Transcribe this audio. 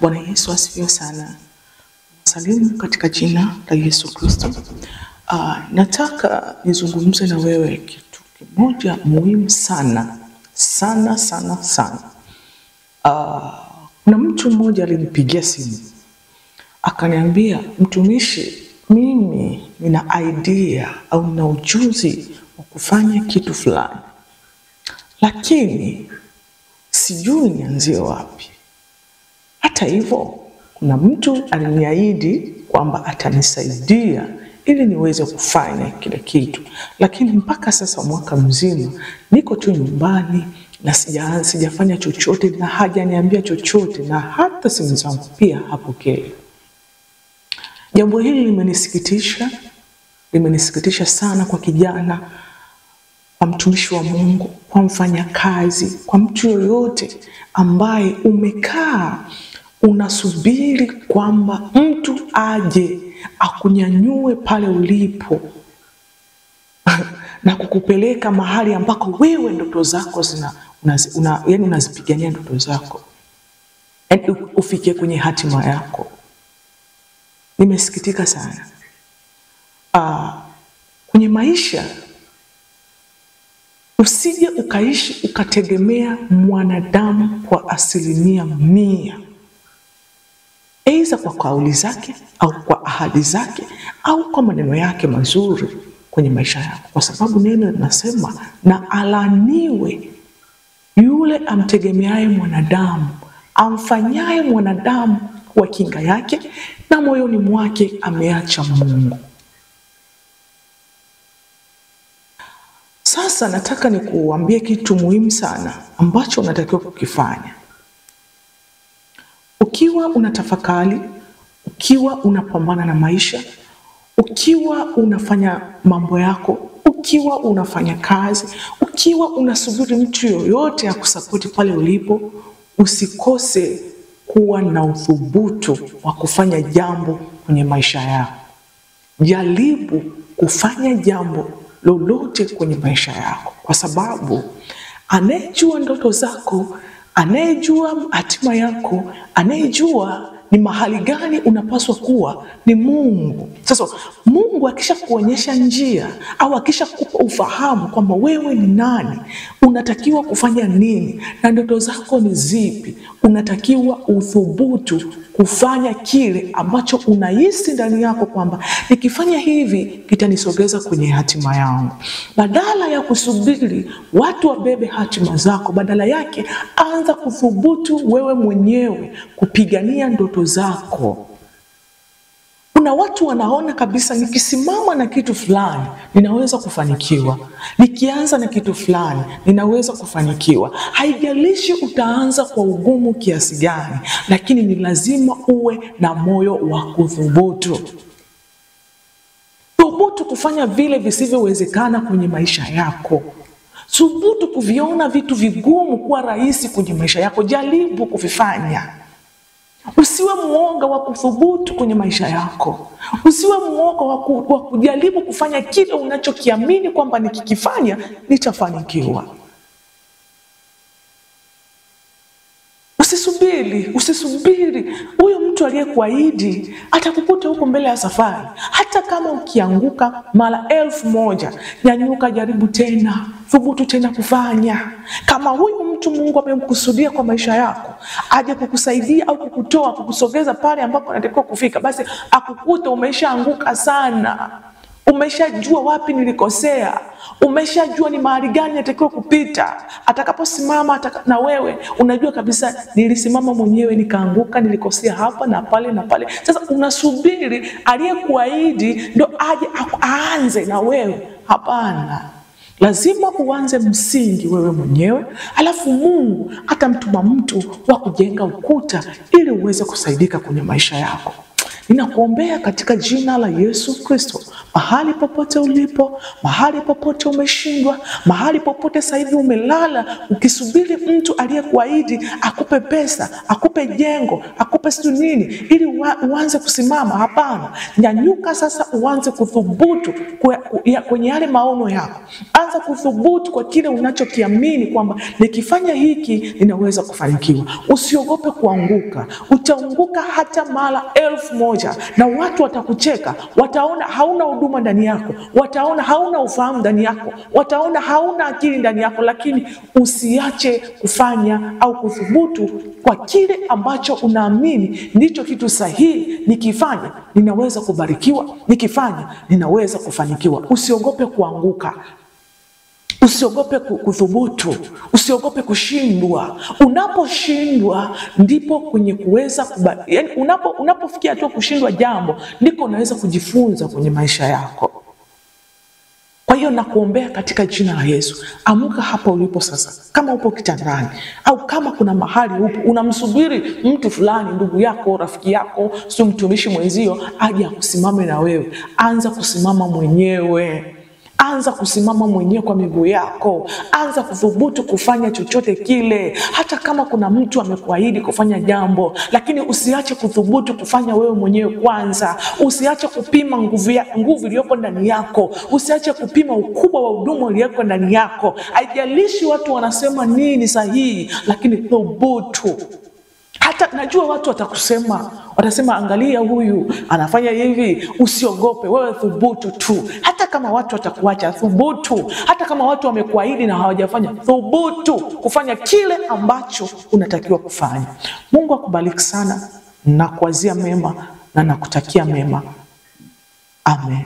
Bwana Yesu asifiwe sana. Salimu katika jina la Yesu Kristo. Nataka nizungumze na wewe kitu kimoja muhimu sana. Kuna mtu mmoja alinipigia simu. Akaniambia, mtumishi, mimi nina idea au nina ujuzi wa kufanya kitu fulani, lakini sijui nianzie wapi. Hata hivyo, kuna mtu aliniahidi kwamba atanisaidia ili niweze kufanya kile kitu. Lakini mpaka sasa mwaka mzima niko tu nyumbani na sijafanya chochote, na hajaniambia chochote, na hata simu zangu pia hapokei. Jambo hili limenisikitisha sana kwa kijana, kwa mtumishi wa Mungu, kwa mfanyakazi, kwa mtu yoyote ambaye umekaa unasubiri kwamba mtu aje akunyanyue pale ulipo na kukupeleka mahali ambako wewe ndoto zako unazipigania ndoto zako, ufike kwenye hatima yako. Nimesikitika sana. Kwenye maisha usije ukaishi ukategemea mwanadamu kwa 100%. Aidha kwa kauli zake au kwa ahadi zake au kwa maneno yake mazuri kwenye maisha yako, kwa sababu neno linasema, na alaniwe yule amtegemeaye mwanadamu, amfanyaye mwanadamu kwa kinga yake, na moyoni mwake ameacha Mungu. Sasa nataka nikuambie kitu muhimu sana ambacho unatakiwa kukifanya. Ukiwa unatafakari, ukiwa unapambana na maisha, ukiwa unafanya mambo yako, ukiwa unafanya kazi, ukiwa unasubiri mtu yoyote akusapoti pale ulipo, usikose kuwa na uthubutu wa kufanya jambo kwenye maisha yako. Jaribu kufanya jambo lolote kwenye maisha yako, kwa sababu anayejua ndoto zako, anayejua hatima yako, anayejua ni mahali gani unapaswa kuwa ni Mungu. Sasa Mungu akisha kuonyesha njia au akisha kupa ufahamu kwamba wewe ni nani, unatakiwa kufanya nini na ndoto zako ni zipi, unatakiwa uthubutu kufanya kile ambacho unahisi ndani yako kwamba nikifanya hivi kitanisogeza kwenye hatima yangu. Badala ya kusubiri watu wabebe hatima zako, badala yake anza kuthubutu wewe mwenyewe kupigania ndoto zako. Kuna watu wanaona kabisa, nikisimama na kitu fulani ninaweza kufanikiwa, nikianza na kitu fulani ninaweza kufanikiwa. Haijalishi utaanza kwa ugumu kiasi gani, lakini ni lazima uwe na moyo wa kuthubutu. Thubutu kufanya vile visivyowezekana kwenye maisha yako. Thubutu kuviona vitu vigumu kuwa rahisi kwenye maisha yako. Jaribu kuvifanya. Usiwe muoga wa kuthubutu kwenye maisha yako. Usiwe muoga wa kujaribu kufanya kile unachokiamini kwamba nikikifanya nitafanikiwa. Usisubiri. Huyo mtu aliyekuahidi atakukuta huko mbele ya safari. Hata kama ukianguka mara 1000, nyanyuka, jaribu tena, thubutu tena kufanya. Kama huyu mtu Mungu amemkusudia kwa maisha yako, aje kukusaidia au kukutoa, kukusogeza pale ambapo unatakiwa kufika, basi akukuta umeshaanguka sana. Umeshajua wapi nilikosea, umeshajua ni mahali gani natakiwa kupita. Atakaposimama na wewe unajua kabisa, nilisimama mwenyewe nikaanguka, nilikosea hapa na pale na pale. Sasa unasubiri aliyekuahidi ndo aje aanze na wewe? Hapana. Lazima uanze msingi wewe mwenyewe, alafu Mungu atamtuma mtu wa kujenga ukuta ili uweze kusaidika kwenye maisha yako. Ninakuombea katika jina la Yesu Kristo, Mahali popote ulipo, mahali popote umeshindwa, mahali popote sasa hivi umelala ukisubiri mtu aliyekuahidi akupe pesa, akupe jengo, akupe nini ili uanze kusimama. Hapana, nyanyuka sasa, uanze kuthubutu kwenye yale maono yako. Anza kuthubutu kwa kile unachokiamini kwamba nikifanya hiki ninaweza kufanikiwa. Usiogope kuanguka. Utaanguka hata mara 1000 na watu watakucheka, wataona hauna huduma ndani yako, wataona hauna ufahamu ndani yako, wataona hauna akili ndani yako, lakini usiache kufanya au kuthubutu kwa kile ambacho unaamini ndicho kitu sahihi. Nikifanya ninaweza kubarikiwa, nikifanya ninaweza kufanikiwa. Usiogope kuanguka. Usiogope kuthubutu, usiogope kushindwa. Unaposhindwa ndipo kwenye kuweza yani unapofikia tu kushindwa jambo ndiko unaweza kujifunza kwenye maisha yako. Kwa hiyo nakuombea katika jina la Yesu, amuka hapa ulipo sasa. Kama upo kitandani au kama kuna mahali upo unamsubiri mtu fulani, ndugu yako, rafiki yako, sio mtumishi mwenzio aje akusimame na wewe, anza kusimama mwenyewe. Anza kusimama mwenyewe kwa miguu yako. Anza kuthubutu kufanya chochote kile. Hata kama kuna mtu amekuahidi kufanya jambo, lakini usiache kuthubutu kufanya wewe mwenyewe kwanza. Usiache kupima nguvu iliyoko ndani yako. Usiache kupima ukubwa wa huduma iliyoko ndani yako. Haijalishi watu wanasema nini sahihi, lakini thubutu. Hata najua watu watasema angalia huyu anafanya hivi. Usiogope, wewe thubutu tu. Hata kama watu watakuacha, thubutu. Hata kama watu wamekuahidi na hawajafanya, thubutu kufanya kile ambacho unatakiwa kufanya. Mungu akubariki sana, nakuwazia mema na nakutakia mema. Amen.